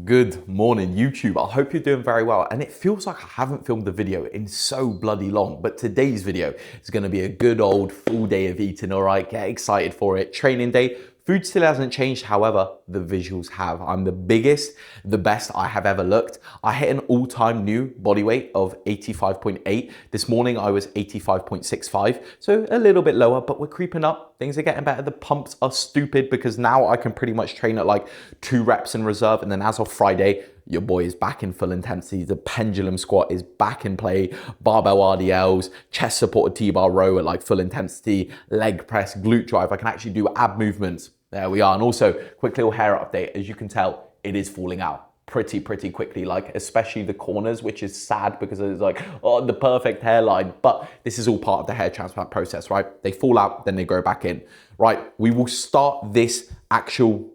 Good morning, YouTube. I hope you're doing very well. And it feels like I haven't filmed the video in so bloody long, but today's video is going to be a good old full day of eating, all right? Get excited for it. Training day. Food still hasn't changed, however, the visuals have. I'm the biggest, the best I have ever looked. I hit an all-time new body weight of 85.8. This morning I was 85.65, so a little bit lower, but we're creeping up. Things are getting better. The pumps are stupid because now I can pretty much train at like 2 reps in reserve, and then as of Friday, your boy is back in full intensity. The pendulum squat is back in play. Barbell RDLs, chest supported T-bar row at like full intensity, leg press, glute drive. I can actually do ab movements. There we are. And also, quick little hair update. As you can tell, it is falling out pretty quickly, like especially the corners, which is sad because it's like, oh, the perfect hairline. But this is all part of the hair transplant process, right? They fall out, then they grow back in, right? We will start this actual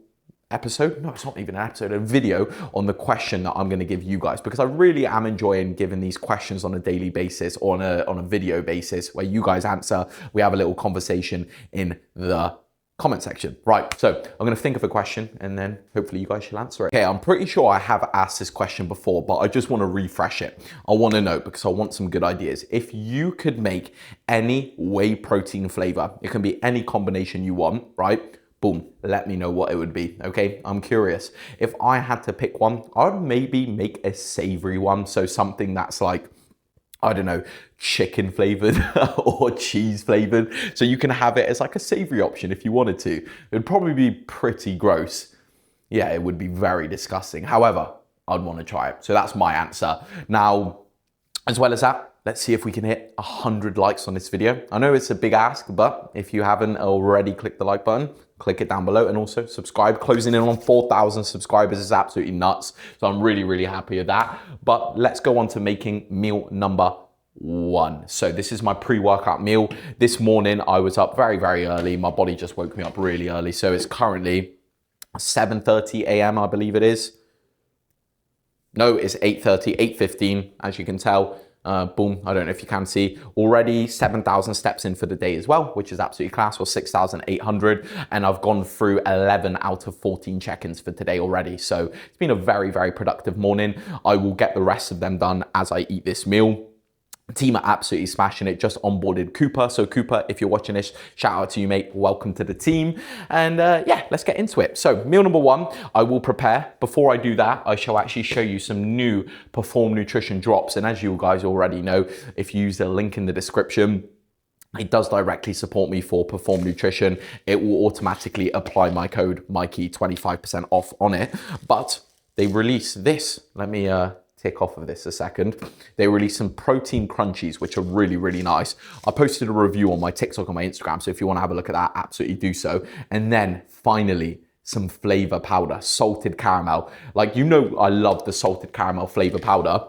episode, no, it's not even an episode, a video on the question that I'm going to give you guys, because I really am enjoying giving these questions on a daily basis or on a video basis where you guys answer. We have a little conversation in the comment section. Right, so I'm going to think of a question and then hopefully you guys shall answer it. Okay, I'm pretty sure I have asked this question before, but I just want to refresh it. I want to know because I want some good ideas. If you could make any whey protein flavor, it can be any combination you want, right? Boom, let me know what it would be, okay? I'm curious. If I had to pick one, I'd maybe make a savory one. So something that's like, I don't know, chicken flavored or cheese flavored. So you can have it as like a savory option if you wanted to. It would probably be pretty gross. Yeah, it would be very disgusting. However, I'd want to try it. So that's my answer. Now, as well as that, let's see if we can hit 100 likes on this video. I know it's a big ask, but if you haven't already clicked the like button, click it down below, and also subscribe. Closing in on 4,000 subscribers is absolutely nuts. So I'm really happy with that. But let's go on to making meal number 1. So this is my pre-workout meal. This morning I was up very early. My body just woke me up really early. So it's currently 7:30 a.m. I believe it is. No, it's 8:30, 8:15, as you can tell. Boom, I don't know if you can see, already 7,000 steps in for the day as well, which is absolutely class, or 6,800. And I've gone through 11 out of 14 check-ins for today already. So it's been a very productive morning. I will get the rest of them done as I eat this meal. Team are absolutely smashing it. Just onboarded Cooper. So Cooper, if you're watching this, shout out to you, mate. Welcome to the team. And yeah, let's get into it. So meal number 1, I will prepare. Before I do that, I shall actually show you some new Perform Nutrition drops. And as you guys already know, if you use the link in the description, it does directly support me for Perform Nutrition. It will automatically apply my code Mikey, 25% off on it. But they release this. Let me tick off of this a second. They released some protein crunchies, which are really nice. I posted a review on my TikTok and my Instagram, so if you want to have a look at that, absolutely do so. And then finally, some flavor powder, salted caramel. Like, you know, I love the salted caramel flavor powder.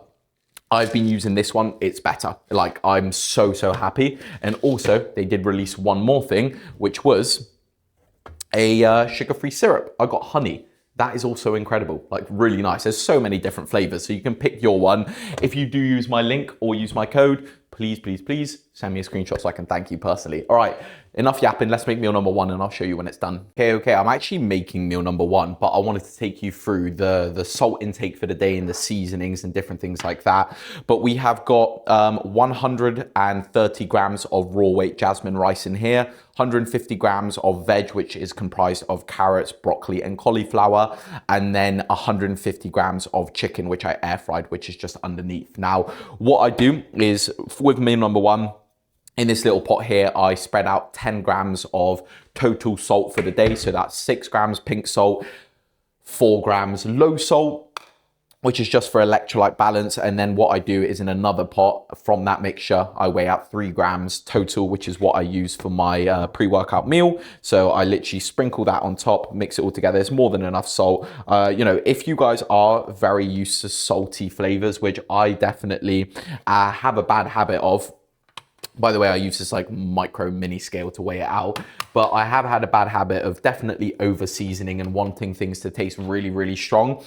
I've been using this one, it's better. Like, I'm so happy. And also, they did release one more thing, which was a sugar-free syrup. I got honey. That is also incredible, like really nice. There's so many different flavors, so you can pick your one. If you do use my link or use my code, please send me a screenshot so I can thank you personally. All right, enough yapping. Let's make meal number 1 and I'll show you when it's done. Okay, I'm actually making meal number 1, but I wanted to take you through the salt intake for the day and the seasonings and different things like that. But we have got 130 grams of raw weight jasmine rice in here, 150 grams of veg, which is comprised of carrots, broccoli, and cauliflower, and then 150 grams of chicken, which I air fried, which is just underneath. Now, what I do is with meal number 1, in this little pot here, I spread out 10 grams of total salt for the day. So that's 6 grams pink salt, 4 grams low salt, which is just for electrolyte balance. And then what I do is in another pot from that mixture, I weigh out 3 grams total, which is what I use for my pre-workout meal. So I literally sprinkle that on top, mix it all together. It's more than enough salt. You know, if you guys are very used to salty flavors, which I definitely have a bad habit of. By the way, I use this like micro mini scale to weigh it out, but I have had a bad habit of definitely over seasoning and wanting things to taste really strong.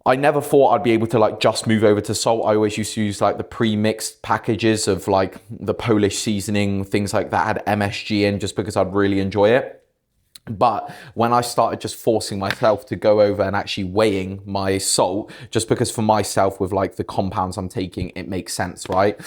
I never thought I'd be able to like just move over to salt. I always used to use like the pre-mixed packages of like the Polish seasoning, things like that had MSG in, just because I'd really enjoy it. But when I started just forcing myself to go over and actually weighing my salt, just because for myself with like the compounds I'm taking, it makes sense, right?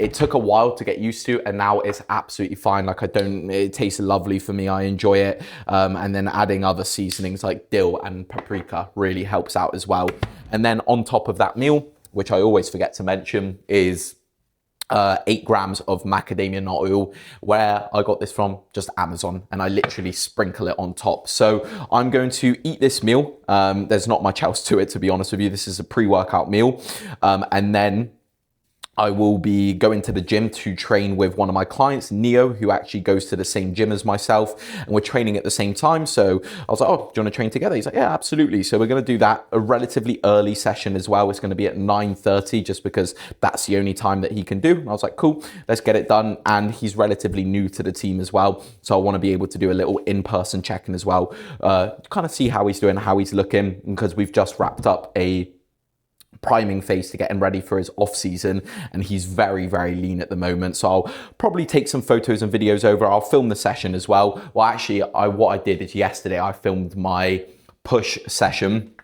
It took a while to get used to, and now it's absolutely fine. Like it tastes lovely for me. I enjoy it. And then adding other seasonings like dill and paprika really helps out as well. And then on top of that meal, which I always forget to mention, is 8 grams of macadamia nut oil. Where I got this from, just Amazon, and I literally sprinkle it on top. So I'm going to eat this meal. There's not much else to it, to be honest with you. This is a pre-workout meal. And then I will be going to the gym to train with one of my clients, Neo, who actually goes to the same gym as myself, and we're training at the same time. So I was like, oh, do you want to train together? He's like, yeah, absolutely. So we're going to do that, a relatively early session as well. It's going to be at 9:30, just because that's the only time that he can do. And I was like, cool, let's get it done. And he's relatively new to the team as well. So I want to be able to do a little in-person check-in as well, kind of see how he's doing, how he's looking, because we've just wrapped up a priming phase to get him ready for his off season, and he's very, very lean at the moment. So I'll probably take some photos and videos over. I'll film the session as well. Well, actually, what I did is yesterday I filmed my push session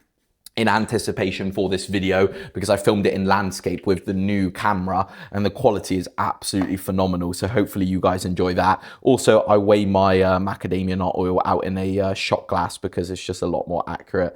in anticipation for this video, because I filmed it in landscape with the new camera, and the quality is absolutely phenomenal. So hopefully you guys enjoy that. Also, I weigh my macadamia nut oil out in a shot glass because it's just a lot more accurate.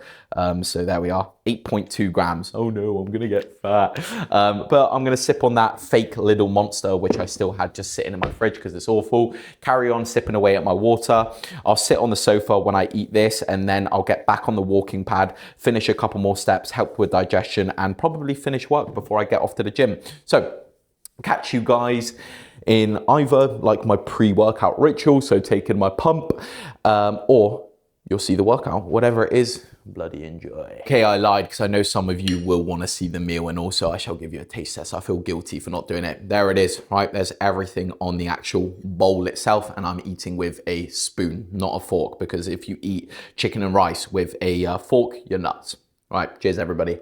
So there we are, 8.2 grams. Oh no, I'm gonna get fat. But I'm gonna sip on that fake little Monster, which I still had just sitting in my fridge because it's awful. Carry on sipping away at my water. I'll sit on the sofa when I eat this, and then I'll get back on the walking pad, finish a couple more steps, help with digestion, and probably finish work before I get off to the gym. So catch you guys in either like my pre-workout ritual, so taking my pump, or you'll see the workout, whatever it is. Bloody enjoy. Okay, I lied, because I know some of you will want to see the meal, and also I shall give you a taste test. I feel guilty for not doing it. There it is, right? There's everything on the actual bowl itself, and I'm eating with a spoon, not a fork, because if you eat chicken and rice with a fork, you're nuts. Right, cheers everybody.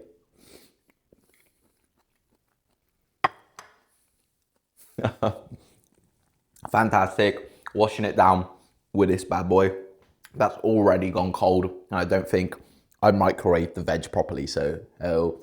Fantastic. Washing it down with this bad boy. That's already gone cold, and I don't think I microwaved the veg properly, so hell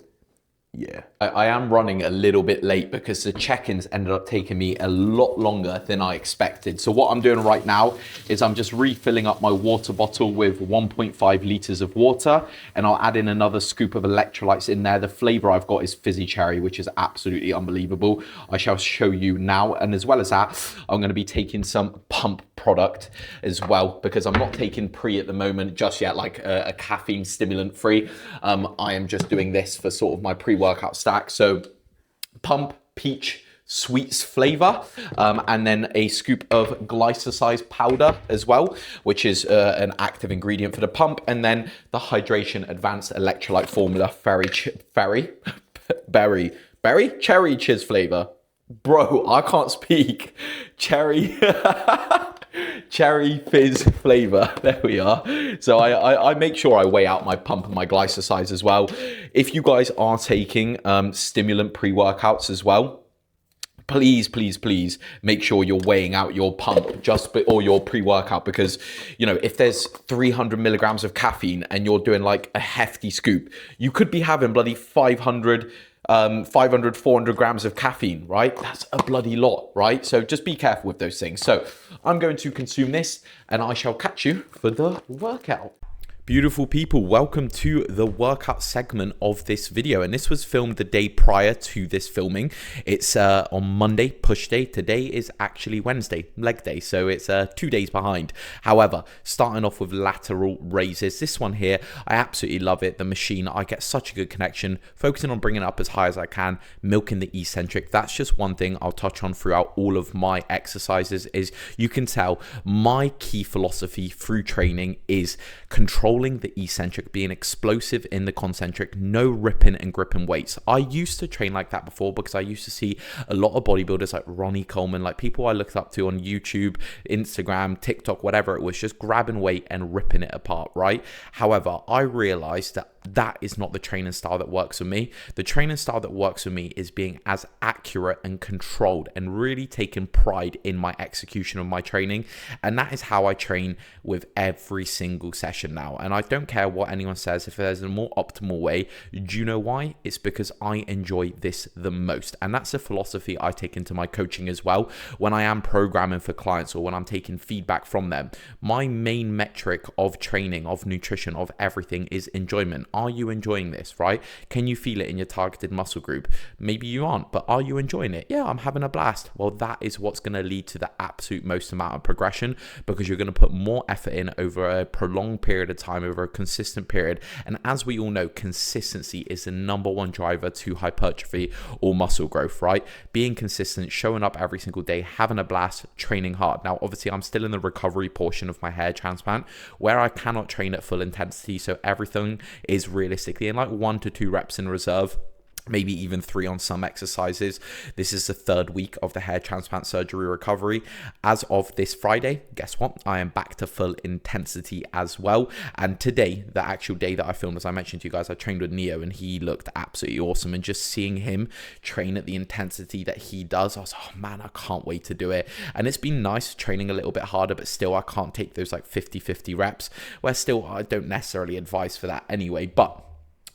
yeah. I am running a little bit late because the check-ins ended up taking me a lot longer than I expected. So what I'm doing right now is I'm just refilling up my water bottle with 1.5 liters of water, and I'll add in another scoop of electrolytes in there. The flavor I've got is fizzy cherry, which is absolutely unbelievable. I shall show you now. And as well as that, I'm going to be taking some pump product as well, because I'm not taking pre at the moment just yet, like a caffeine stimulant free. I am just doing this for sort of my pre-workout stack. So pump peach sweets flavor, and then a scoop of glycoside powder as well, which is an active ingredient for the pump, and then the hydration advanced electrolyte formula cherry chiz flavor. Bro, I can't speak. Cherry fizz flavor. There we are. So I make sure I weigh out my pump and my glycosides as well. If you guys are taking stimulant pre-workouts as well, please make sure you're weighing out your pump or your pre-workout, because you know, if there's 300 milligrams of caffeine and you're doing like a hefty scoop, you could be having bloody 400 grams of caffeine, right? That's a bloody lot, right? So just be careful with those things. So I'm going to consume this, and I shall catch you for the workout. Beautiful people, welcome to the workout segment of this video, and this was filmed the day prior to this filming. It's on Monday, push day. Today is actually Wednesday, leg day, so it's 2 days behind. However, starting off with lateral raises, this one here, I absolutely love it. The machine, I get such a good connection, focusing on bringing it up as high as I can, milking the eccentric. That's just one thing I'll touch on throughout all of my exercises. Is you can tell my key philosophy through training is controlling the eccentric, being explosive in the concentric, no ripping and gripping weights. I used to train like that before because I used to see a lot of bodybuilders like Ronnie Coleman, like people I looked up to on YouTube, Instagram, TikTok, whatever it was, just grabbing weight and ripping it apart, right? However, I realized that that is not the training style that works for me. The training style that works for me is being as accurate and controlled and really taking pride in my execution of my training. And that is how I train with every single session now. And I don't care what anyone says, if there's a more optimal way. Do you know why? It's because I enjoy this the most. And that's a philosophy I take into my coaching as well. When I am programming for clients or when I'm taking feedback from them, my main metric of training, of nutrition, of everything is enjoyment. Are you enjoying this, right? Can you feel it in your targeted muscle group? Maybe you aren't, but are you enjoying it? Yeah, I'm having a blast. Well, that is what's going to lead to the absolute most amount of progression, because you're going to put more effort in over a prolonged period of time, over a consistent period. And as we all know, consistency is the number one driver to hypertrophy or muscle growth, right? Being consistent, showing up every single day, having a blast, training hard. Now, obviously, I'm still in the recovery portion of my hair transplant where I cannot train at full intensity. So everything is realistically in like 1 to 2 reps in reserve, maybe even 3 on some exercises. This is the 3rd week of the hair transplant surgery recovery. As of this Friday, guess what? I am back to full intensity as well. And today, the actual day that I filmed, as I mentioned to you guys, I trained with Neo and he looked absolutely awesome. And just seeing him train at the intensity that he does, I was like, oh man, I can't wait to do it. And it's been nice training a little bit harder, but still I can't take those like 50-50 reps, where still I don't necessarily advise for that anyway. But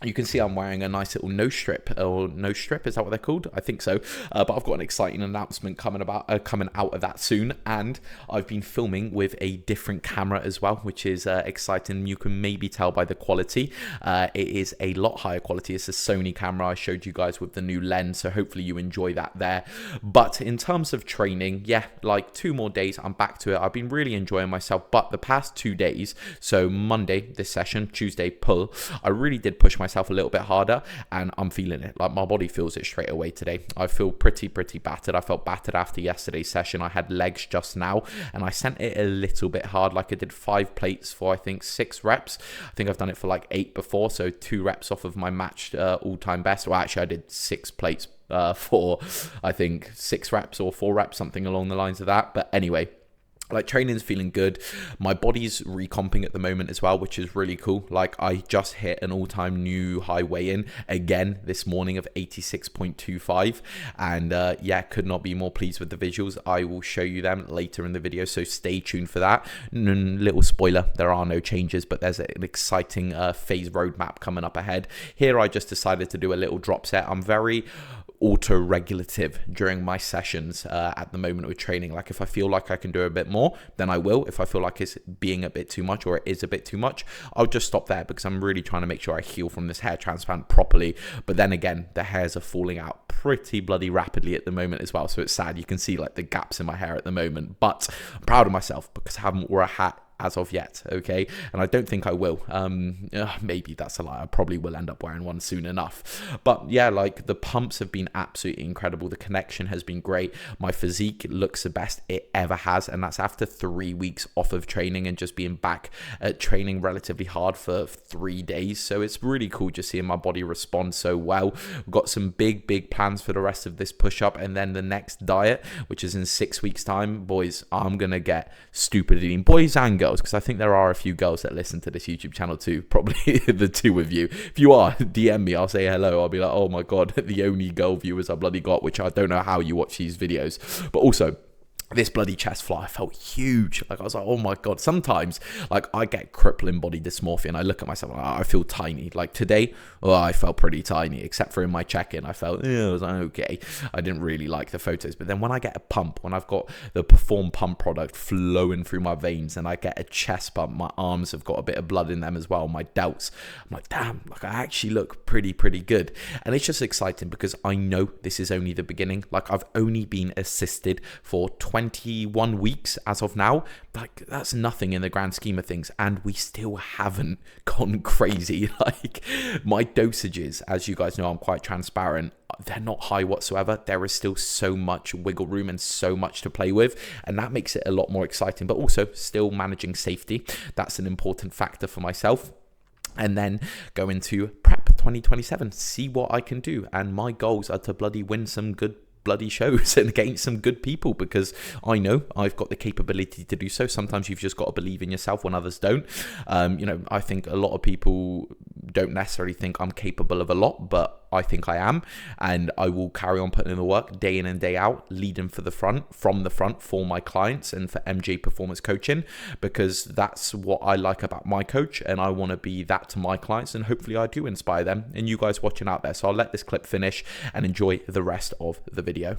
you can see I'm wearing a nice little nose strip, or nose strip, is that what they're called? I think so. But I've got an exciting announcement coming out of that soon. And I've been filming with a different camera as well, which is exciting. You can maybe tell by the quality. It is a lot higher quality. It's a Sony camera I showed you guys with the new lens. So hopefully you enjoy that there. But in terms of training, yeah, like 2 more days, I'm back to it. I've been really enjoying myself. But the past 2 days, so Monday, this session, Tuesday, pull, I really did push myself a little bit harder, and I'm feeling it. Like my body feels it straight away today. I feel pretty battered. I felt battered after yesterday's session. I had legs just now and I sent it a little bit hard. Like I did 5 plates for I think 6 reps. I think I've done it for like 8 before, so 2 reps off of my matched all-time best. Well, actually I did 6 plates for I think 6 reps or 4 reps, something along the lines of that. But anyway, like training's feeling good. My body's recomping at the moment as well, which is really cool. Like I just hit an all-time new high weigh-in again this morning of 86.25, and yeah, could not be more pleased with the visuals. I will show you them later in the video, so stay tuned for that. Little spoiler, there are no changes, but there's an exciting phase roadmap coming up ahead. Here I just decided to do a little drop set. I'm very auto-regulative during my sessions at the moment with training. Like if I feel like I can do a bit more, then I will. If I feel like it's being a bit too much, or it is a bit too much, I'll just stop there, because I'm really trying to make sure I heal from this hair transplant properly. But then again, the hairs are falling out pretty bloody rapidly at the moment as well, so it's sad. You can see like the gaps in my hair at the moment, but I'm proud of myself because I haven't wore a hat as of yet, okay? And I don't think I will. Maybe that's a lie. I probably will end up wearing one soon enough. But yeah, like the pumps have been absolutely incredible. The connection has been great. My physique looks the best it ever has, and that's after 3 weeks off of training and just being back at training relatively hard for 3 days. So it's really cool just seeing my body respond so well. We've got some big plans for the rest of this push-up, and then the next diet, which is in 6 weeks' time. Boys, I'm gonna get stupid lean. Boys and girls, because I think there are a few girls that listen to this YouTube channel too, probably the 2 of you. If you are, DM me, I'll say hello. I'll be like, oh my god, the only girl viewers I bloody got, which I don't know how you watch these videos. But also, this bloody chest fly felt huge. Like I was like, oh my god. Sometimes like I get crippling body dysmorphia and I look at myself and I feel tiny. Like today, oh, I felt pretty tiny, except for in my check-in. I felt, I was like, okay. I didn't really like the photos. But then when I get a pump, when I've got the Perform pump product flowing through my veins and I get a chest bump, my arms have got a bit of blood in them as well, my delts, I'm like, damn, like I actually look pretty good. And it's just exciting because I know this is only the beginning. Like I've only been assisted for 21 weeks as of now. Like that's nothing in the grand scheme of things, and we still haven't gone crazy. Like my dosages, as you guys know, I'm quite transparent, they're not high whatsoever. There is still so much wiggle room and so much to play with, and that makes it a lot more exciting, but also still managing safety. That's an important factor for myself. And then go into prep 2027, see what I can do, and my goals are to bloody win some good bloody shows and against some good people, because I know I've got the capability to do so. Sometimes you've just got to believe in yourself when others don't. I think a lot of people don't necessarily think I'm capable of a lot, but I think I am, and I will carry on putting in the work day in and day out, leading from the front for my clients and for MJ Performance Coaching, because that's what I like about my coach, and I want to be that to my clients, and hopefully I do inspire them and you guys watching out there. So I'll let this clip finish and enjoy the rest of the video.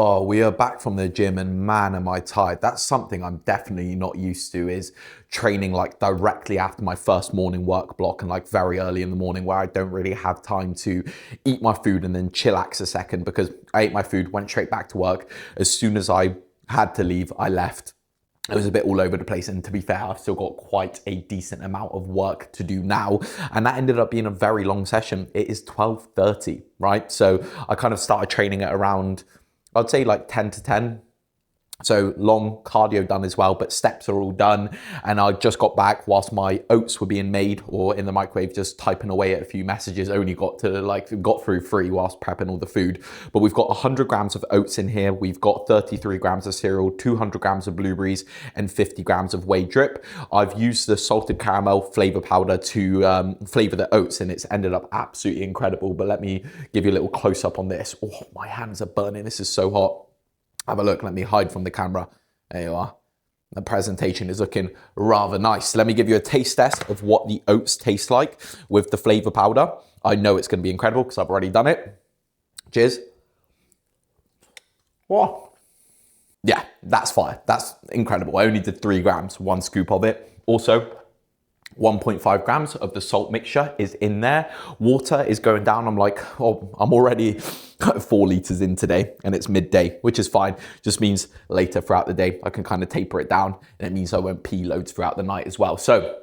Oh, we are back from the gym, and man, am I tired. That's something I'm definitely not used to, is training like directly after my first morning work block and like very early in the morning, where I don't really have time to eat my food and then chillax a second, because I ate my food, went straight back to work. As soon as I had to leave, I left. It was a bit all over the place, and to be fair, I've still got quite a decent amount of work to do now, and that ended up being a very long session. It is 12:30, right? So I kind of started training at around, I'd say like 10 to 10. So long cardio done as well, but steps are all done. And I just got back whilst my oats were being made, or in the microwave, just typing away at a few messages. Only got through 3 whilst prepping all the food. But we've got 100 grams of oats in here. We've got 33 grams of cereal, 200 grams of blueberries, and 50 grams of whey drip. I've used the salted caramel flavor powder to flavor the oats, and it's ended up absolutely incredible. But let me give you a little close up on this. Oh, my hands are burning. This is so hot. Have a look. Let me hide from the camera. There you are. The presentation is looking rather nice. Let me give you a taste test of what the oats taste like with the flavor powder. I know it's going to be incredible because I've already done it. Cheers. Whoa. Yeah, that's fire. That's incredible. I only did 3 grams, 1 scoop of it. Also, 1.5 grams of the salt mixture is in there. Water is going down. I'm already 4 liters in today, and it's midday, which is fine. Just means later throughout the day, I can kind of taper it down, and it means I won't pee loads throughout the night as well. So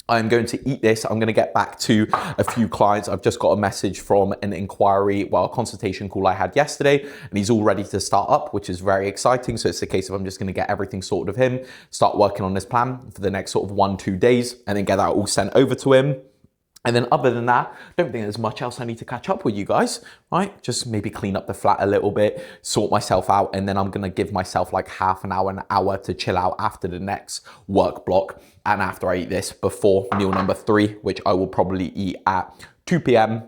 I'm going to eat this. I'm going to get back to a few clients. I've just got a message from an inquiry, a consultation call I had yesterday, and he's all ready to start up, which is very exciting. So it's a case of I'm just going to get everything sorted of him, start working on this plan for the next sort of 1-2 days, and then get that all sent over to him. And then other than that, I don't think there's much else I need to catch up with you guys, right? Just maybe clean up the flat a little bit, sort myself out, and then I'm gonna give myself like half an hour to chill out after the next work block, and after I eat this, before meal number 3, which I will probably eat at 2 p.m,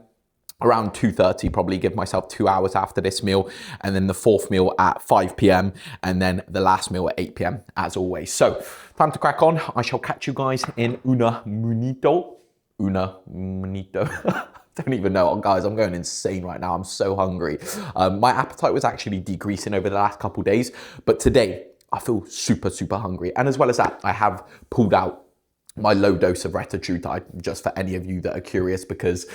around 2:30, probably give myself 2 hours after this meal, and then the 4th meal at 5 p.m, and then the last meal at 8 p.m, as always. So, time to crack on. I shall catch you guys in una minito. Don't even know. Guys, I'm going insane right now. I'm so hungry. My appetite was actually decreasing over the last couple days, but today I feel super, super hungry. And as well as that, I have pulled out my low dose of retatrutide, just for any of you that are curious, because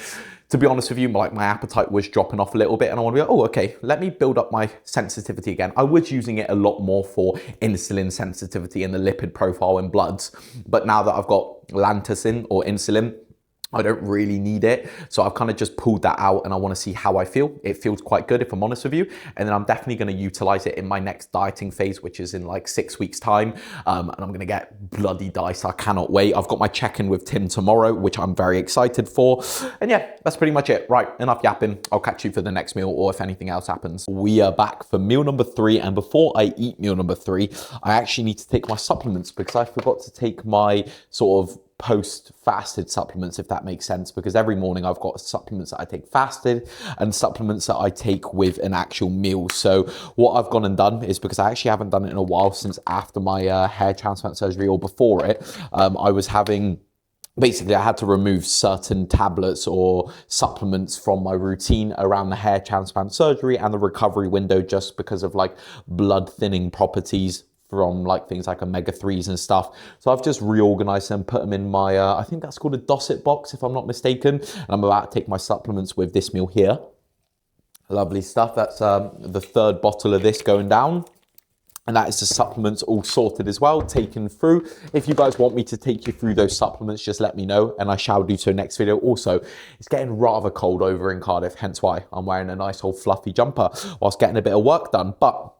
to be honest with you, my appetite was dropping off a little bit, and I want to go, okay, let me build up my sensitivity again. I was using it a lot more for insulin sensitivity and the lipid profile in bloods, but now that I've got lantacin or insulin, I don't really need it. So I've kind of just pulled that out, and I want to see how I feel. It feels quite good, if I'm honest with you. And then I'm definitely going to utilize it in my next dieting phase, which is in like 6 weeks time. And I'm going to get bloody diced. I cannot wait. I've got my check-in with Tim tomorrow, which I'm very excited for. And yeah, that's pretty much it. Right, enough yapping. I'll catch you for the next meal, or if anything else happens. We are back for meal number 3. And before I eat meal number 3, I actually need to take my supplements, because I forgot to take my sort of post-fasted supplements, if that makes sense, because every morning I've got supplements that I take fasted and supplements that I take with an actual meal. So what I've gone and done is, because I actually haven't done it in a while, since after my hair transplant surgery or before it, I was having, basically I had to remove certain tablets or supplements from my routine around the hair transplant surgery and the recovery window, just because of like blood thinning properties from like things like omega-3s and stuff. So I've just reorganized them, put them in my, I think that's called a Dosset box, if I'm not mistaken. And I'm about to take my supplements with this meal here. Lovely stuff. That's the 3rd bottle of this going down. And that is the supplements all sorted as well, taken through. If you guys want me to take you through those supplements, just let me know, and I shall do so next video. Also, it's getting rather cold over in Cardiff, hence why I'm wearing a nice old fluffy jumper whilst getting a bit of work done. But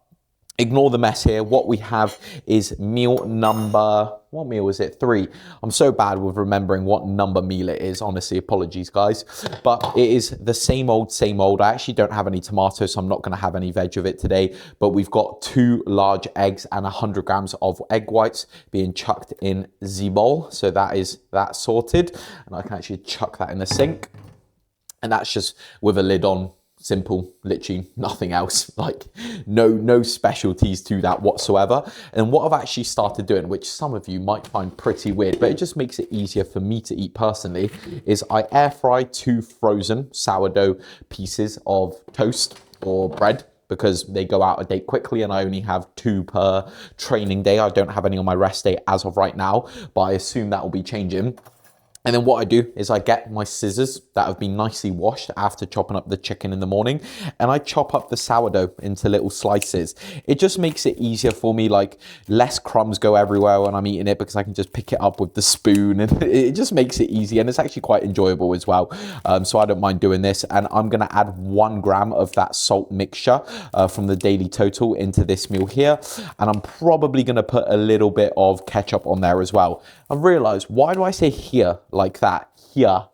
Ignore the mess here. What we have is meal number, what meal is it? 3. I'm so bad with remembering what number meal it is. Honestly, apologies, guys. But it is the same old, same old. I actually don't have any tomatoes, so I'm not going to have any veg of it today. But we've got 2 large eggs and 100 grams of egg whites being chucked in the bowl. So that is that sorted. And I can actually chuck that in the sink. And that's just with a lid on. Simple, literally nothing else, like no specialties to that whatsoever. And what I've actually started doing, which some of you might find pretty weird, but it just makes it easier for me to eat personally, is I air fry 2 frozen sourdough pieces of toast or bread, because they go out of date quickly and I only have 2 per training day. I don't have any on my rest day as of right now, but I assume that will be changing. And then what I do is I get my scissors that have been nicely washed after chopping up the chicken in the morning, and I chop up the sourdough into little slices. It just makes it easier for me, like less crumbs go everywhere when I'm eating it because I can just pick it up with the spoon, and it just makes it easy, and it's actually quite enjoyable as well. So I don't mind doing this, and I'm gonna add 1 gram of that salt mixture from the Daily Total into this meal here, and I'm probably gonna put a little bit of ketchup on there as well. I've realized, why do I say here like that? Here.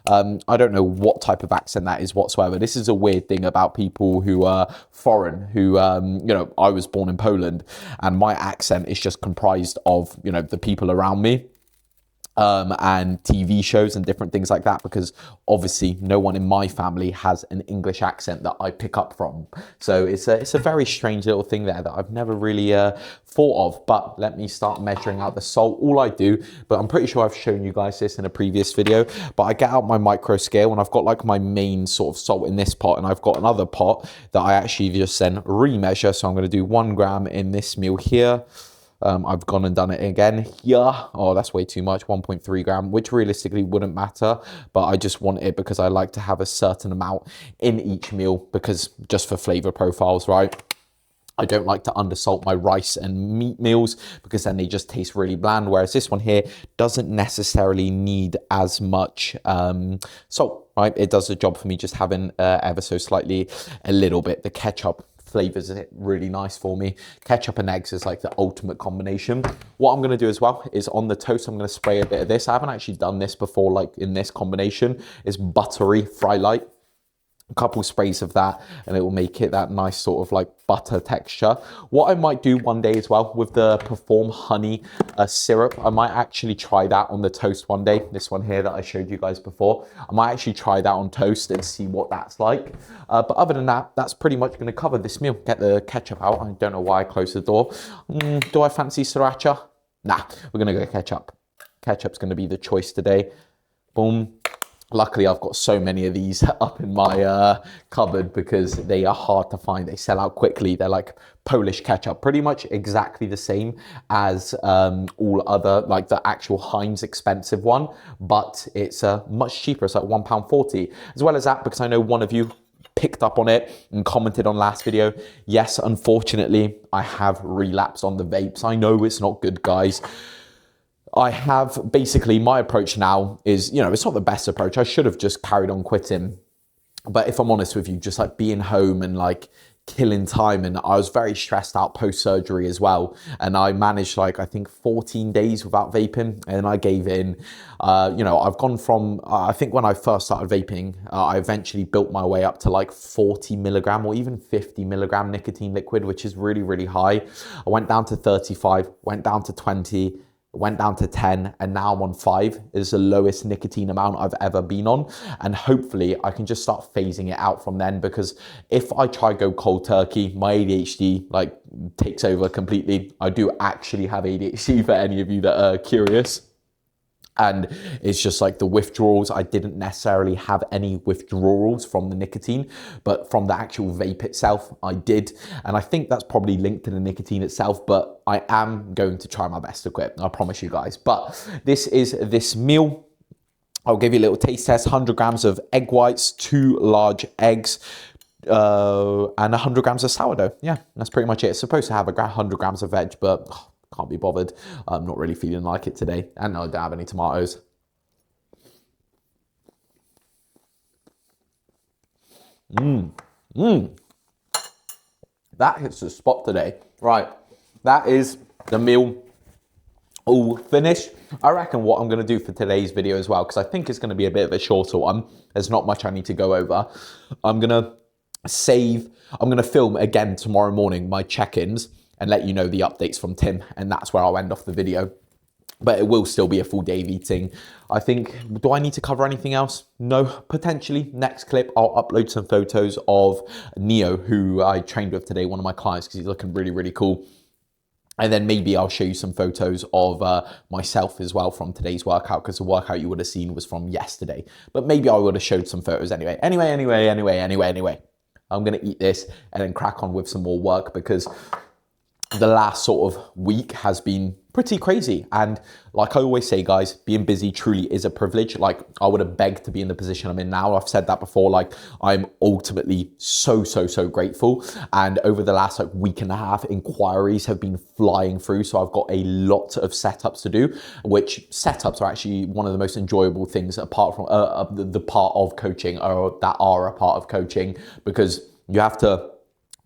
I don't know what type of accent that is whatsoever. This is a weird thing about people who are foreign, who, you know, I was born in Poland and my accent is just comprised of, you know, the people around me. And TV shows and different things like that, because obviously no one in my family has an English accent that I pick up from. So it's a very strange little thing there that I've never really thought of. But let me start measuring out the salt. All I do, but I'm pretty sure I've shown you guys this in a previous video, but I get out my micro scale and I've got like my main sort of salt in this pot, and I've got another pot that I actually just then remeasure. So I'm going to do 1 gram in this meal here. I've gone and done it again here. Oh, that's way too much, 1.3 gram, which realistically wouldn't matter, but I just want it because I like to have a certain amount in each meal, because just for flavor profiles, right? I don't like to undersalt my rice and meat meals because then they just taste really bland, whereas this one here doesn't necessarily need as much salt, right? It does the job for me just having ever so slightly a little bit. The ketchup flavors it really nice for me. Ketchup and eggs is like the ultimate combination. What I'm going to do as well is on the toast, I'm going to spray a bit of this. I haven't actually done this before, like in this combination. It's buttery fry light. A couple sprays of that and it will make it that nice sort of like butter texture. What I might do one day as well with the Perform honey syrup, I might actually try that on the toast one day. This one here that I showed you guys before, I might actually try that on toast and see what that's like. But other than that, that's pretty much going to cover this meal. Get the ketchup out. I don't know why I closed the door. Do I fancy sriracha? Nah, we're going to go ketchup. Ketchup's going to be the choice today. Boom. Luckily, I've got so many of these up in my cupboard because they are hard to find. They sell out quickly. They're like Polish ketchup, pretty much exactly the same as all other, like the actual Heinz expensive one, but it's much cheaper. It's like £1.40. As well as that, because I know one of you picked up on it and commented on last video. Yes, unfortunately, I have relapsed on the vapes. I know it's not good, guys. I have basically, my approach now is, you know, it's not the best approach. I should have just carried on quitting. But if I'm honest with you, just like being home and like killing time, and I was very stressed out post-surgery as well. And I managed like, I think 14 days without vaping, and I gave in. You know, I've gone from, I think when I first started vaping, I eventually built my way up to like 40 milligram or even 50 milligram nicotine liquid, which is really, really high. I went down to 35, went down to 20, went down to 10, and now I'm on 5. Is the lowest nicotine amount I've ever been on, and hopefully I can just start phasing it out from then, because if I try go cold turkey, my ADHD like takes over completely. I do actually have ADHD for any of you that are curious. And it's just like the withdrawals. I didn't necessarily have any withdrawals from the nicotine, but from the actual vape itself, I did. And I think that's probably linked to the nicotine itself, but I am going to try my best to quit. I promise you guys. But this is this meal. I'll give you a little taste test. 100 grams of egg whites, 2 large eggs, and 100 grams of sourdough. Yeah, that's pretty much it. It's supposed to have 100 grams of veg, but can't be bothered. I'm not really feeling like it today. And I don't have any tomatoes. that hits the spot today. Right, that is the meal all finished. I reckon what I'm going to do for today's video as well, because I think it's going to be a bit of a shorter one. There's not much I need to go over. I'm going to film again tomorrow morning my check-ins and let you know the updates from Tim, and that's where I'll end off the video. But it will still be a full day of eating. I think, do I need to cover anything else? No, potentially. Next clip, I'll upload some photos of Neo, who I trained with today, one of my clients, because he's looking really, really cool. And then maybe I'll show you some photos of myself as well from today's workout, because the workout you would have seen was from yesterday. But maybe I would have showed some photos anyway. Anyway. I'm gonna eat this and then crack on with some more work, because the last sort of week has been pretty crazy. And like I always say, guys, being busy truly is a privilege. Like, I would have begged to be in the position I'm in now. I've said that before. Like, I'm ultimately so grateful. And over the last like week and a half, inquiries have been flying through. So I've got a lot of setups to do, which setups are actually one of the most enjoyable things apart from the part of coaching, or that are a part of coaching, because you have to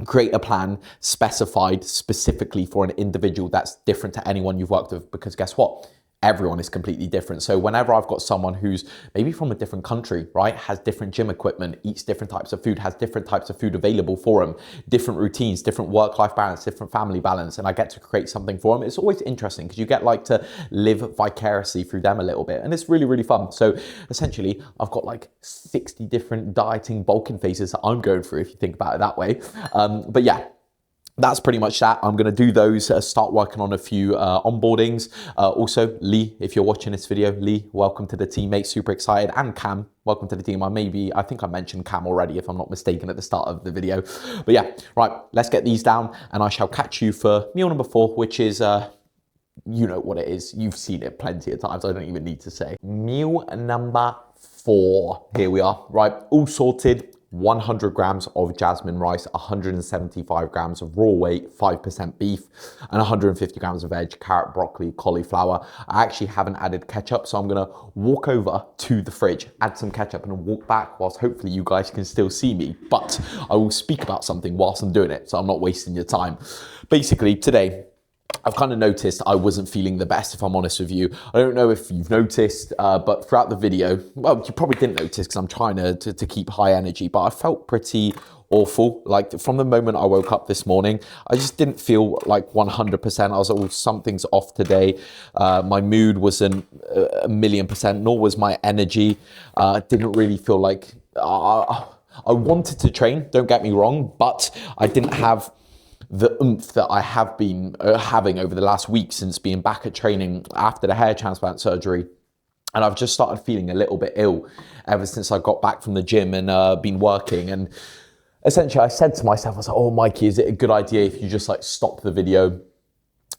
create a plan specified specifically for an individual that's different to anyone you've worked with, because guess what? Everyone is completely different. So whenever I've got someone who's maybe from a different country, right, has different gym equipment, eats different types of food, has different types of food available for them, different routines, different work-life balance, different family balance, and I get to create something for them, it's always interesting, because you get like to live vicariously through them a little bit, and it's really, really fun. So essentially, I've got like 60 different dieting bulking phases that I'm going through, if you think about it that way. But yeah, that's pretty much that. I'm going to do those, start working on a few onboardings. Also, Lee, if you're watching this video, Lee, welcome to the team, mate. Super excited. And Cam, welcome to the team. I think I mentioned Cam already, if I'm not mistaken, at the start of the video. But yeah, right, let's get these down, and I shall catch you for meal number 4, which is, you know what it is. You've seen it plenty of times. I don't even need to say. Meal number 4. Here we are. Right, all sorted. 100 grams of jasmine rice, 175 grams of raw weight, 5% beef, and 150 grams of veg, carrot, broccoli, cauliflower. I actually haven't added ketchup, so I'm gonna walk over to the fridge, add some ketchup, and walk back whilst hopefully you guys can still see me. But I will speak about something whilst I'm doing it, so I'm not wasting your time. Basically, today, I've kind of noticed I wasn't feeling the best, if I'm honest with you. I don't know if you've noticed, but throughout the video, well, you probably didn't notice because I'm trying to keep high energy, but I felt pretty awful. Like, from the moment I woke up this morning, I just didn't feel like 100%. I was like, oh, something's off today. My mood wasn't a million percent, nor was my energy. Didn't really feel like I wanted to train, don't get me wrong, but I didn't have the oomph that I have been having over the last week since being back at training after the hair transplant surgery. And I've just started feeling a little bit ill ever since I got back from the gym and been working. And essentially I said to myself, I was like, oh, Mikey, is it a good idea if you just like stop the video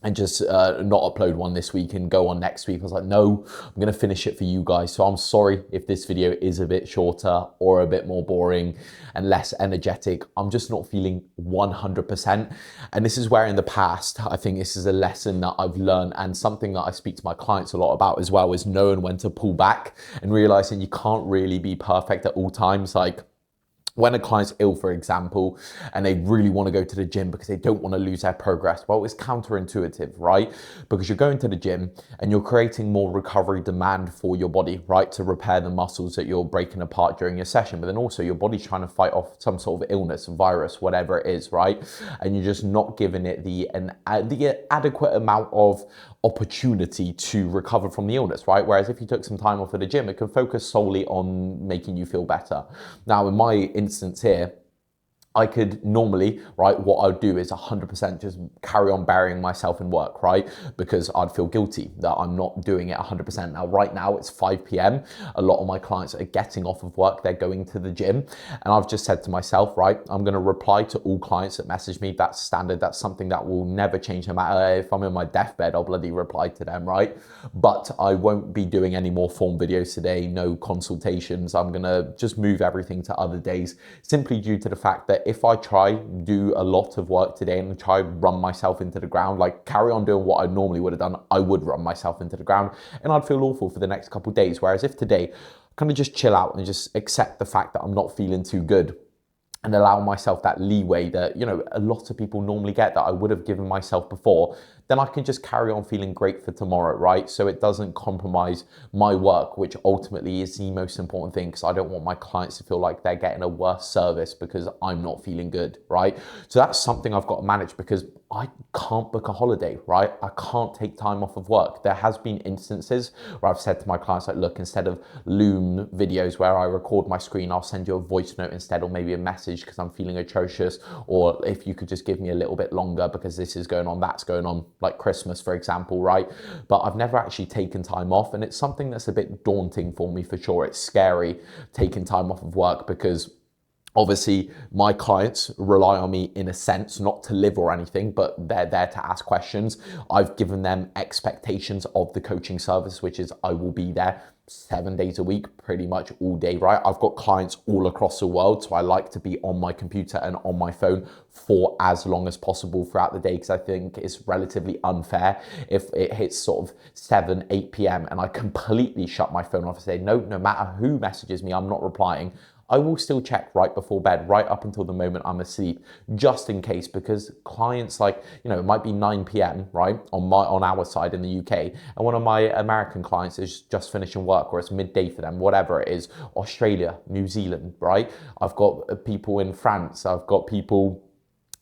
and just not upload one this week and go on next week? I was like, no, I'm going to finish it for you guys. So I'm sorry if this video is a bit shorter or a bit more boring and less energetic. I'm just not feeling 100%. And this is where in the past, I think this is a lesson that I've learned, and something that I speak to my clients a lot about as well, is knowing when to pull back and realizing you can't really be perfect at all times. Like, when a client's ill, for example, and they really want to go to the gym because they don't want to lose their progress, well, it's counterintuitive, right? Because you're going to the gym and you're creating more recovery demand for your body, right? To repair the muscles that you're breaking apart during your session. But then also your body's trying to fight off some sort of illness, virus, whatever it is, right? And you're just not giving it the adequate amount of opportunity to recover from the illness, right? Whereas if you took some time off at the gym, it can focus solely on making you feel better. Now, in my instance here, I could normally, right, what I'd do is 100% just carry on burying myself in work, right? Because I'd feel guilty that I'm not doing it 100%. Now, right now it's 5 p.m. A lot of my clients are getting off of work, they're going to the gym. And I've just said to myself, right, I'm gonna reply to all clients that message me. That's standard, that's something that will never change. No matter if I'm in my deathbed, I'll bloody reply to them, right? But I won't be doing any more form videos today, no consultations. I'm gonna just move everything to other days, simply due to the fact that if I try do a lot of work today and try run myself into the ground, like carry on doing what I normally would have done, I would run myself into the ground and I'd feel awful for the next couple of days. Whereas if today, kind of just chill out and just accept the fact that I'm not feeling too good, and allow myself that leeway that, you know, a lot of people normally get that I would have given myself before, then I can just carry on feeling great for tomorrow, right? So it doesn't compromise my work, which ultimately is the most important thing, because I don't want my clients to feel like they're getting a worse service because I'm not feeling good, right? So that's something I've got to manage, because I can't book a holiday, right? I can't take time off of work. There has been instances where I've said to my clients, like, look, instead of Loom videos where I record my screen, I'll send you a voice note instead, or maybe a message because I'm feeling atrocious, or if you could just give me a little bit longer because this is going on, that's going on, like Christmas, for example, right? But I've never actually taken time off, and it's something that's a bit daunting for me, for sure. It's scary taking time off of work, because obviously my clients rely on me in a sense, not to live or anything, but they're there to ask questions. I've given them expectations of the coaching service, which is I will be there 7 days a week, pretty much all day, right? I've got clients all across the world, so I like to be on my computer and on my phone for as long as possible throughout the day, because I think it's relatively unfair if it hits sort of 7, 8 p.m. and I completely shut my phone off and say, no matter who messages me, I'm not replying. I will still check right before bed, right up until the moment I'm asleep, just in case, because clients, like, you know, it might be 9 p.m., right, on our side in the UK, and one of my American clients is just finishing work, or it's midday for them, whatever it is, Australia, New Zealand, right? I've got people in France, I've got people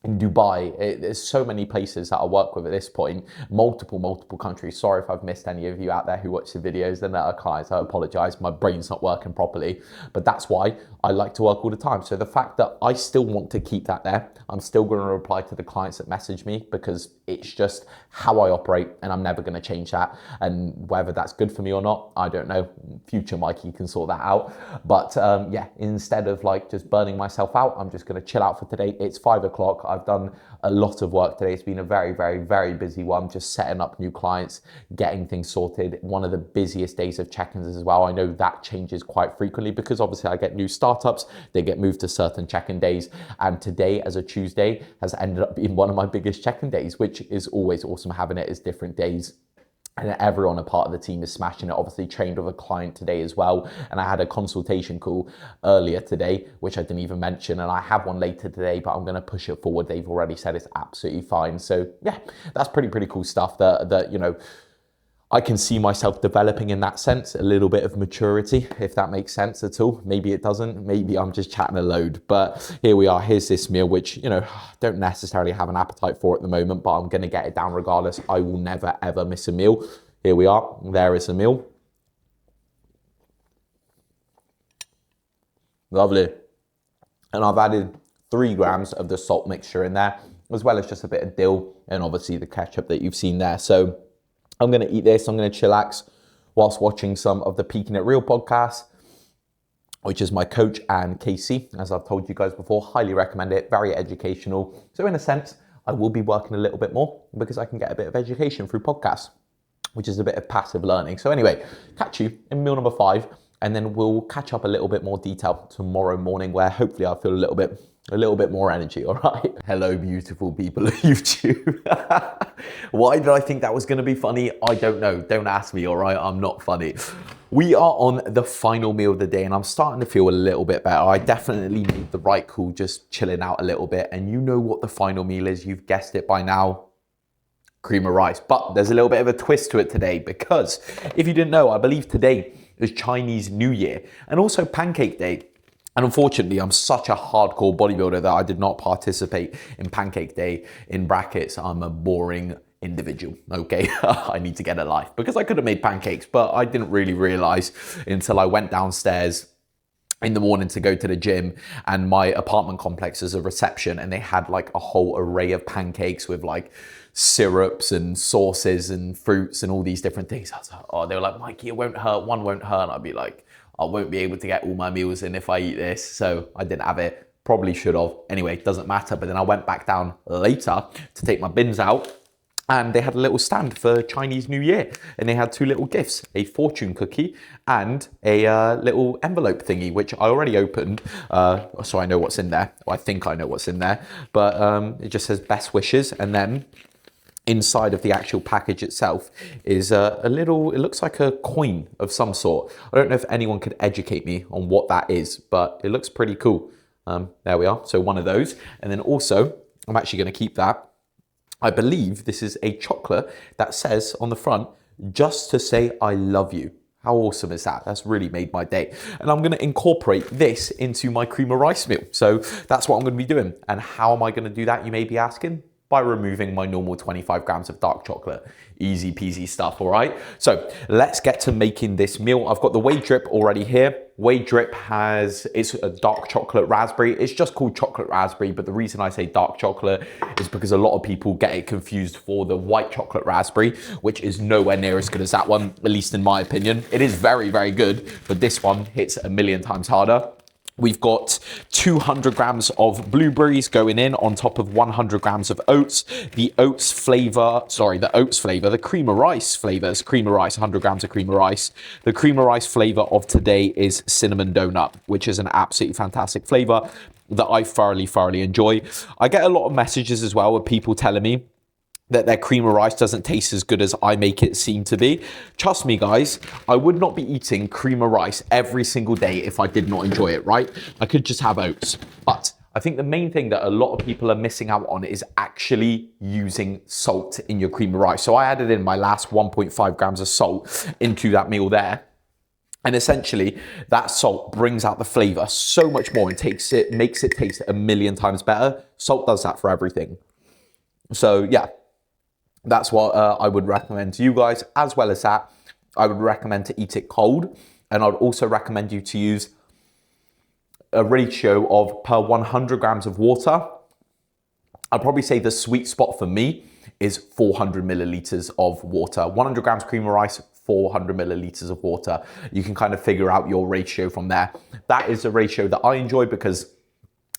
in Dubai. There's so many places that I work with at this point, multiple countries. Sorry if I've missed any of you out there who watch the videos and that are clients. I apologize, my brain's not working properly, but that's why I like to work all the time. So the fact that I still want to keep that there, I'm still going to reply to the clients that message me, because it's just how I operate, and I'm never going to change that. And whether that's good for me or not, I don't know. Future Mikey can sort that out. But yeah, instead of like just burning myself out, I'm just going to chill out for today. It's 5 o'clock. I've done a lot of work today. It's been a very busy one, just setting up new clients, getting things sorted. One of the busiest days of check-ins as well. I know that changes quite frequently, because obviously I get new startups, they get moved to certain check-in days. And today, as a Tuesday, has ended up being one of my biggest check-in days, which is always awesome having it as different days. And everyone a part of the team is smashing it. Obviously trained with a client today as well. And I had a consultation call earlier today, which I didn't even mention. And I have one later today, but I'm going to push it forward. They've already said it's absolutely fine. So yeah, that's pretty cool stuff that you know, I can see myself developing in that sense, a little bit of maturity, if that makes sense at all. Maybe it doesn't, maybe I'm just chatting a load, but here we are. Here's this meal, which, you know, don't necessarily have an appetite for at the moment, but I'm gonna get it down regardless. I will never ever miss a meal. Here we are, there is a meal. Lovely. And I've added 3 grams of the salt mixture in there, as well as just a bit of dill and obviously the ketchup that you've seen there. So I'm going to eat this, I'm going to chillax whilst watching some of the Peaking It Real podcast, which is my coach and Casey, as I've told you guys before. Highly recommend it, very educational. So in a sense, I will be working a little bit more because I can get a bit of education through podcasts, which is a bit of passive learning. So anyway, catch you in meal number 5, and then we'll catch up a little bit more detail tomorrow morning, where hopefully I'll feel a little bit more energy, all right? Hello, beautiful people of YouTube. Why did I think that was gonna be funny? I don't know, don't ask me, all right? I'm not funny. We are on the final meal of the day, and I'm starting to feel a little bit better. I definitely made the right call, just chilling out a little bit. And you know what the final meal is, you've guessed it by now. Cream of rice. But there's a little bit of a twist to it today, because if you didn't know, I believe today is Chinese New Year and also Pancake Day. And unfortunately, I'm such a hardcore bodybuilder that I did not participate in Pancake Day. In brackets, I'm a boring individual, okay? I need to get a life, because I could have made pancakes, but I didn't really realize until I went downstairs in the morning to go to the gym, and my apartment complex is a reception, and they had like a whole array of pancakes with like syrups and sauces and fruits and all these different things. I was like, oh, they were like, Mikey, it won't hurt, one won't hurt. And I'd be like, I won't be able to get all my meals in if I eat this. So I didn't have it, probably should have. Anyway, doesn't matter. But then I went back down later to take my bins out, and they had a little stand for Chinese New Year, and they had 2 little gifts, a fortune cookie and a little envelope thingy, which I already opened, so I know what's in there. Well, I think I know what's in there, but it just says best wishes, and then inside of the actual package itself is a little, it looks like a coin of some sort. I don't know if anyone could educate me on what that is, but it looks pretty cool. There we are. So one of those. And then also, I'm actually going to keep that. I believe this is a chocolate that says on the front, just to say I love you. How awesome is that? That's really made my day. And I'm gonna incorporate this into my cream of rice meal. So that's what I'm gonna be doing. And how am I gonna do that, you may be asking? By removing my normal 25 grams of dark chocolate. Easy peasy stuff, all right? So let's get to making this meal. I've got the whey drip already here. Whey drip it's a dark chocolate raspberry. It's just called chocolate raspberry, but the reason I say dark chocolate is because a lot of people get it confused for the white chocolate raspberry, which is nowhere near as good as that one, at least in my opinion. It is very, very good, but this one hits a million times harder. We've got 200 grams of blueberries going in on top of 100 grams of oats. The cream of rice flavors, cream of rice, 100 grams of cream of rice. The cream of rice flavor of today is cinnamon donut, which is an absolutely fantastic flavor that I thoroughly enjoy. I get a lot of messages as well with people telling me that their cream of rice doesn't taste as good as I make it seem to be. Trust me, guys, I would not be eating cream of rice every single day if I did not enjoy it, right? I could just have oats. But I think the main thing that a lot of people are missing out on is actually using salt in your cream of rice. So I added in my last 1.5 grams of salt into that meal there. And essentially, that salt brings out the flavor so much more and makes it taste a million times better. Salt does that for everything. So yeah. That's what I would recommend to you guys. As well as that, I would recommend to eat it cold. And I'd also recommend you to use a ratio of per 100 grams of water. I'd probably say the sweet spot for me is 400 milliliters of water. 100 grams cream of rice, 400 milliliters of water. You can kind of figure out your ratio from there. That is a ratio that I enjoy because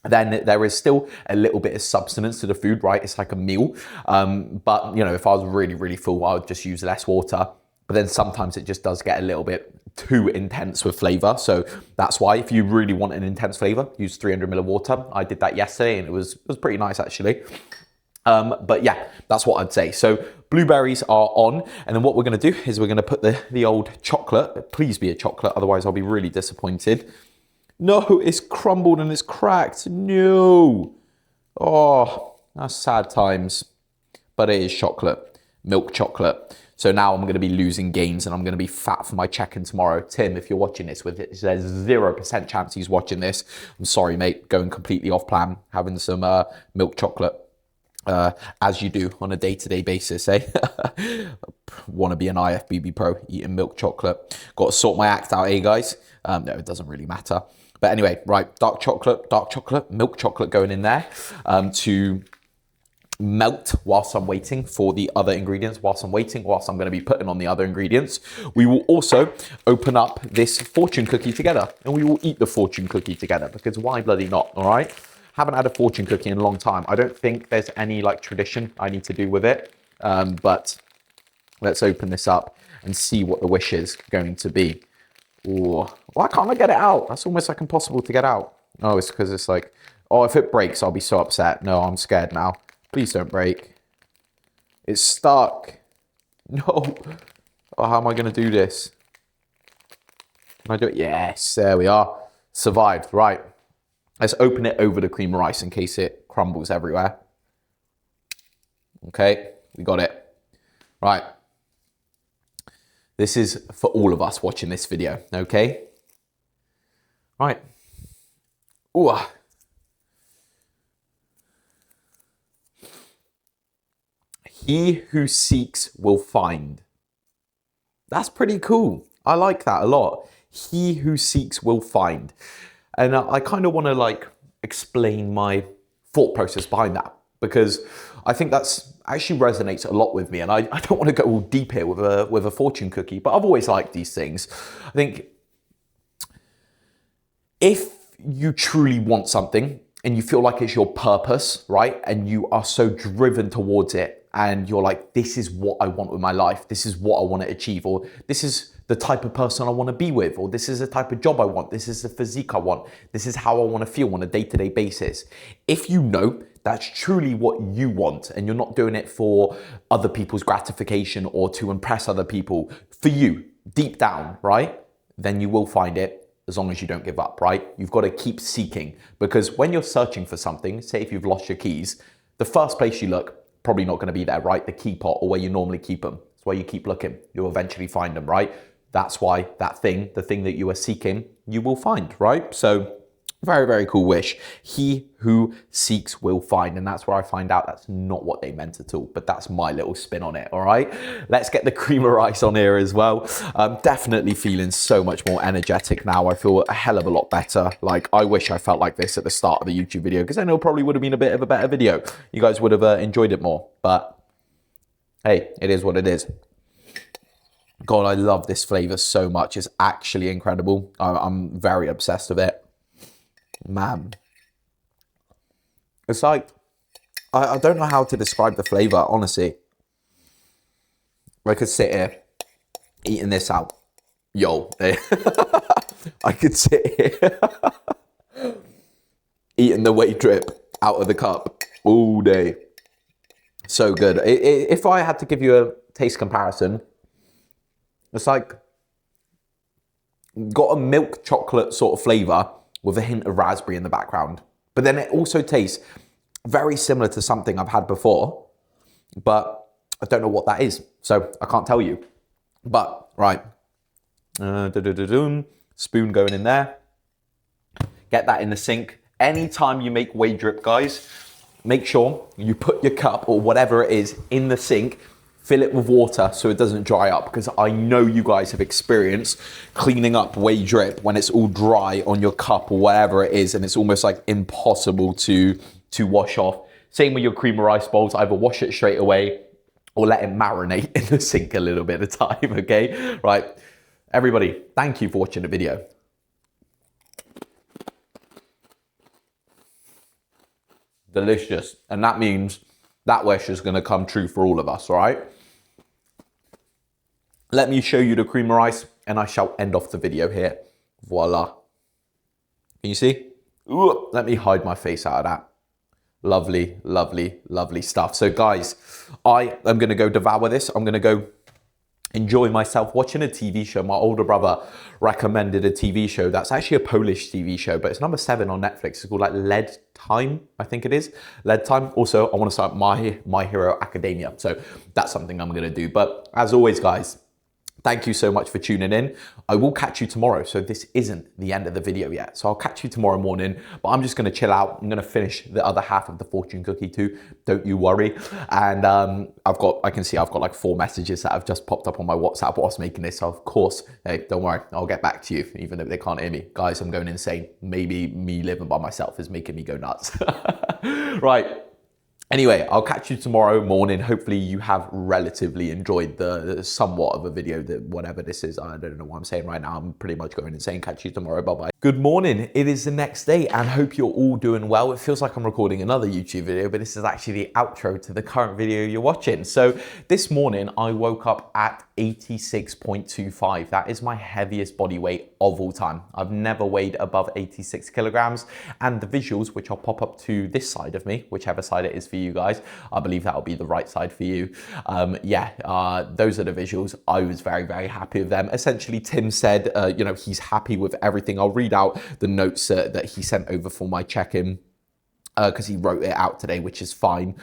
then there is still a little bit of substance to the food, right? It's like a meal. But, you know, if I was really full, I would just use less water. But then sometimes it just does get a little bit too intense with flavor. So that's why if you really want an intense flavor, use 300 ml of water. I did that yesterday and it was pretty nice actually. But yeah, that's what I'd say. So blueberries are on. And then what we're gonna do is we're gonna put the old chocolate, please be a chocolate, otherwise I'll be really disappointed. No, it's crumbled and it's cracked. No. Oh, that's sad times. But it is chocolate, milk chocolate. So now I'm going to be losing gains and I'm going to be fat for my check-in tomorrow. Tim, if you're watching this, there's 0% chance he's watching this. I'm sorry, mate, going completely off plan, having some milk chocolate. As you do on a day-to-day basis, eh? Want to be an IFBB pro, eating milk chocolate. Got to sort my act out, eh, guys? No, it doesn't really matter. But anyway, right, dark chocolate, milk chocolate going in there to melt whilst I'm waiting for the other ingredients, whilst I'm going to be putting on the other ingredients. We will also open up this fortune cookie together and we will eat the fortune cookie together because why bloody not, all right? Haven't had a fortune cookie in a long time. I don't think there's any like tradition I need to do with it, but let's open this up and see what the wish is going to be. Ooh. Why can't I get it out? That's almost like impossible to get out. Oh, it's because it's like, oh, if it breaks, I'll be so upset. No, I'm scared now. Please don't break. It's stuck. No. Oh, how am I going to do this? Can I do it? Yes, there we are. Survived. Right. Let's open it over the cream of rice in case it crumbles everywhere. Okay, we got it. Right. This is for all of us watching this video, okay? Right. Ooh. He who seeks will find. That's pretty cool. I like that a lot. He who seeks will find. And I kind of want to like explain my thought process behind that because I think that's actually resonates a lot with me. And I don't want to go all deep here with a fortune cookie, but I've always liked these things. I think if you truly want something and you feel like it's your purpose, right? And you are so driven towards it and you're like, this is what I want with my life. This is what I want to achieve, or this is the type of person I want to be with, or this is the type of job I want. This is the physique I want. This is how I want to feel on a day-to-day basis. If you know that's truly what you want and you're not doing it for other people's gratification or to impress other people, for you, deep down, right? Then you will find it as long as you don't give up, right? You've got to keep seeking, because when you're searching for something, say if you've lost your keys, the first place you look, probably not going to be there, right? The key pot, or where you normally keep them. That's why you keep looking. You'll eventually find them, right? That's why that thing, the thing that you are seeking, you will find, right? So very, very cool wish. He who seeks will find. And that's where I find out that's not what they meant at all. But that's my little spin on it, all right? Let's get the cream of rice on here as well. I'm definitely feeling so much more energetic now. I feel a hell of a lot better. Like, I wish I felt like this at the start of the YouTube video, because I know it probably would have been a bit of a better video. You guys would have enjoyed it more. But hey, it is what it is. God, I love this flavor so much. It's actually incredible. I'm very obsessed with it. Man, it's like, I don't know how to describe the flavor, honestly. I could sit here eating this out. Yo, I could sit here eating the whey drip out of the cup all day. So good. If I had to give you a taste comparison, it's like got a milk chocolate sort of flavor with a hint of raspberry in the background. But then it also tastes very similar to something I've had before, but I don't know what that is, so I can't tell you. But, right, spoon going in there. Get that in the sink. Anytime you make whey drip, guys, make sure you put your cup or whatever it is in the sink, fill it with water so it doesn't dry up, because I know you guys have experienced cleaning up whey drip when it's all dry on your cup or whatever it is, and it's almost like impossible to wash off. Same with your cream of rice bowls, either wash it straight away or let it marinate in the sink a little bit of time, okay? Right, everybody, thank you for watching the video. Delicious, and that means that wish is gonna come true for all of us, all right? Let me show you the cream of rice and I shall end off the video here. Voila. Can you see? Ooh, let me hide my face out of that. Lovely, lovely, lovely stuff. So guys, I am gonna go devour this. I'm gonna go enjoy myself watching a TV show. My older brother recommended a TV show that's actually a Polish TV show, but it's number 7 on Netflix. It's called like Lead Time, I think it is. Lead Time. Also, I want to start My Hero Academia. So that's something I'm going to do. But as always, guys, thank you so much for tuning in. I will catch you tomorrow. So this isn't the end of the video yet. So I'll catch you tomorrow morning, but I'm just going to chill out. I'm going to finish the other half of the fortune cookie too. Don't you worry. And I can see I've got like 4 messages that have just popped up on my WhatsApp whilst making this. So of course, hey, don't worry. I'll get back to you, even if they can't hear me. Guys, I'm going insane. Maybe me living by myself is making me go nuts. Right. Anyway, I'll catch you tomorrow morning. Hopefully you have relatively enjoyed the somewhat of a video, that whatever this is. I don't know what I'm saying right now. I'm pretty much going insane. Catch you tomorrow. Bye-bye. Good morning. It is the next day and hope you're all doing well. It feels like I'm recording another YouTube video, but this is actually the outro to the current video you're watching. So this morning I woke up at 86.25. That is my heaviest body weight of all time. I've never weighed above 86 kilograms, and the visuals, which I'll pop up to this side of me, whichever side it is for you guys, I believe that'll be the right side for you. Those are the visuals. I was very, very happy with them. Essentially, Tim said, he's happy with everything. I'll read out the notes that he sent over for my check-in, because he wrote it out today, which is fine,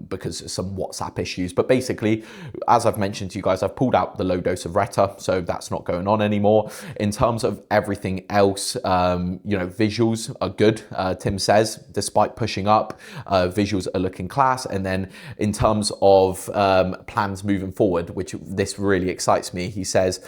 because of some WhatsApp issues. But basically, as I've mentioned to you guys, I've pulled out the low dose of Retta, so that's not going on anymore. In terms of everything else, visuals are good, Tim says, despite pushing up, visuals are looking class. And then in terms of plans moving forward, which this really excites me, he says,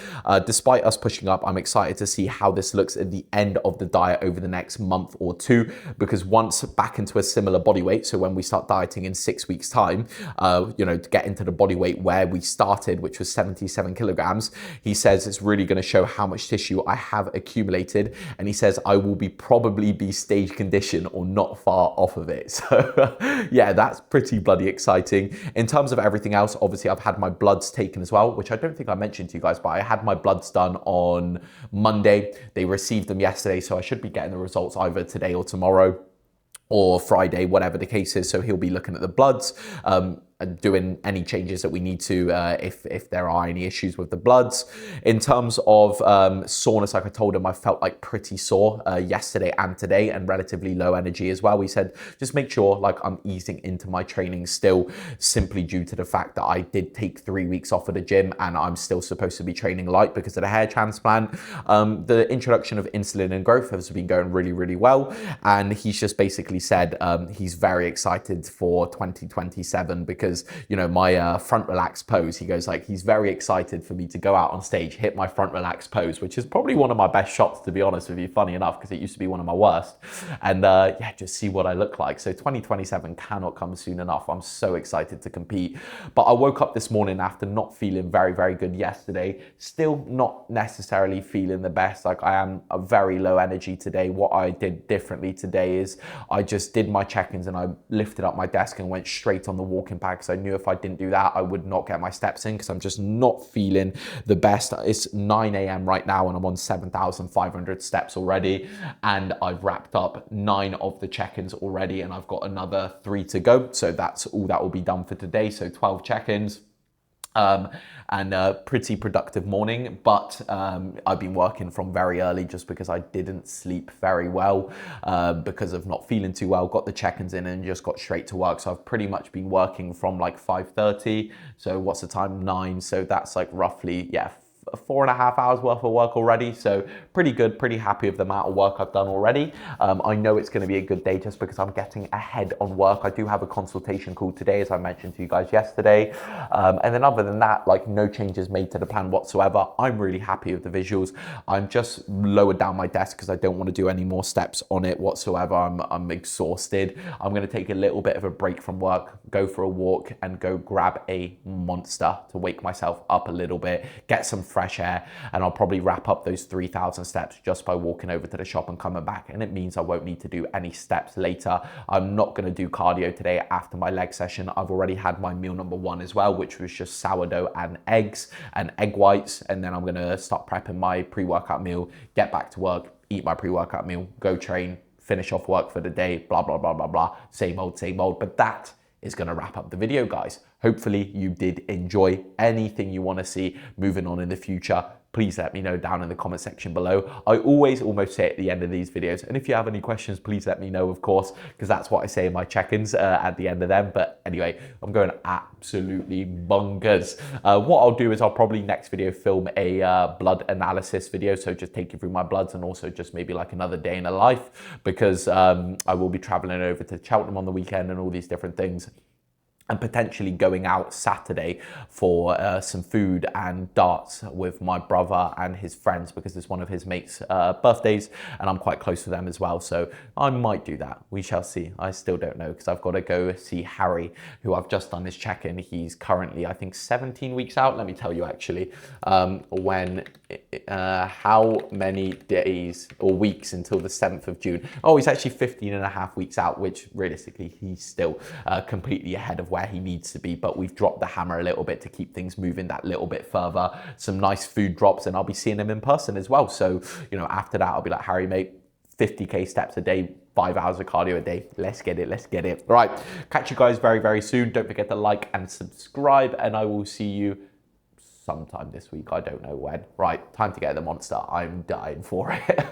despite us pushing up, I'm excited to see how this looks at the end of the diet over the next month or 2, because once back into a similar body weight, so when we start dieting in 6 weeks time, to get into the body weight where we started, which was 77 kilograms, he says it's really going to show how much tissue I have accumulated, and he says I will probably be stage condition or not far off of it. So yeah, that's pretty bloody exciting. In terms of everything else, obviously I've had my bloods taken as well, which I don't think I mentioned to you guys, but I had my bloods done on Monday. They received them yesterday, so I should be getting the results either today or tomorrow, or Friday, whatever the case is. So he'll be looking at the bloods. doing any changes that we need to if there are any issues with the bloods. In terms of soreness, like I told him, I felt like pretty sore yesterday and today, and relatively low energy as well. We said just make sure like I'm easing into my training still, simply due to the fact that I did take 3 weeks off of the gym and I'm still supposed to be training light because of the hair transplant. The introduction of insulin and growth has been going really, really well, and he's just basically said he's very excited for 2027 because, you know, my front relaxed pose, he goes like, he's very excited for me to go out on stage, hit my front relaxed pose, which is probably one of my best shots, to be honest with you, funny enough, because it used to be one of my worst, and yeah, just see what I look like. So 2027 cannot come soon enough. I'm so excited to compete. But I woke up this morning after not feeling very, very good yesterday, still not necessarily feeling the best. Like, I am a very low energy today. What I did differently today is I just did my check-ins and I lifted up my desk and went straight on the walking pad, because I knew if I didn't do that, I would not get my steps in, because I'm just not feeling the best. It's 9 a.m. right now and I'm on 7,500 steps already, and I've wrapped up 9 of the check-ins already, and I've got another 3 to go. So that's all that will be done for today. So 12 check-ins. And a pretty productive morning, but I've been working from very early just because I didn't sleep very well because of not feeling too well. Got the check-ins in and just got straight to work. So I've pretty much been working from like 5:30. So what's the time? 9. So that's like roughly, yeah, 4.5 hours worth of work already. So pretty good, pretty happy with the amount of work I've done already. I know it's going to be a good day just because I'm getting ahead on work. I do have a consultation call today, as I mentioned to you guys yesterday. And then other than that, like, no changes made to the plan whatsoever. I'm really happy with the visuals. I'm just lowered down my desk because I don't want to do any more steps on it whatsoever. I'm exhausted. I'm going to take a little bit of a break from work, go for a walk and go grab a monster to wake myself up a little bit, get some fresh air, and I'll probably wrap up those 3,000 steps just by walking over to the shop and coming back. And it means I won't need to do any steps later. I'm not going to do cardio today after my leg session. I've already had my meal number 1 as well, which was just sourdough and eggs and egg whites. And then I'm going to start prepping my pre-workout meal, get back to work, eat my pre-workout meal, go train, finish off work for the day, blah, blah, blah, blah, blah. Same old, same old. But that is going to wrap up the video, guys. Hopefully you did enjoy. Anything you want to see moving on in the future, please let me know down in the comment section below. I always almost say at the end of these videos, and if you have any questions, please let me know, of course, because that's what I say in my check-ins at the end of them. But anyway, I'm going absolutely bonkers. What I'll do is I'll probably next video film a blood analysis video, so just take you through my bloods and also just maybe like another day in a life, because I will be traveling over to Cheltenham on the weekend and all these different things, and potentially going out Saturday for some food and darts with my brother and his friends, because it's one of his mates' birthdays and I'm quite close to them as well. So I might do that. We shall see. I still don't know, because I've got to go see Harry, who I've just done his check-in. He's currently, I think, 17 weeks out. Let me tell you actually, how many days or weeks until the 7th of June. Oh, he's actually 15 and a half weeks out, which realistically, he's still completely ahead of where he needs to be, but we've dropped the hammer a little bit to keep things moving that little bit further. Some nice food drops, and I'll be seeing him in person as well. So, you know, after that, I'll be like, Harry, mate, 50k steps a day, 5 hours of cardio a day. Let's get it. Let's get it. All right. Catch you guys very, very soon. Don't forget to like and subscribe, and I will see you sometime this week. I don't know when. Right. Time to get the monster. I'm dying for it.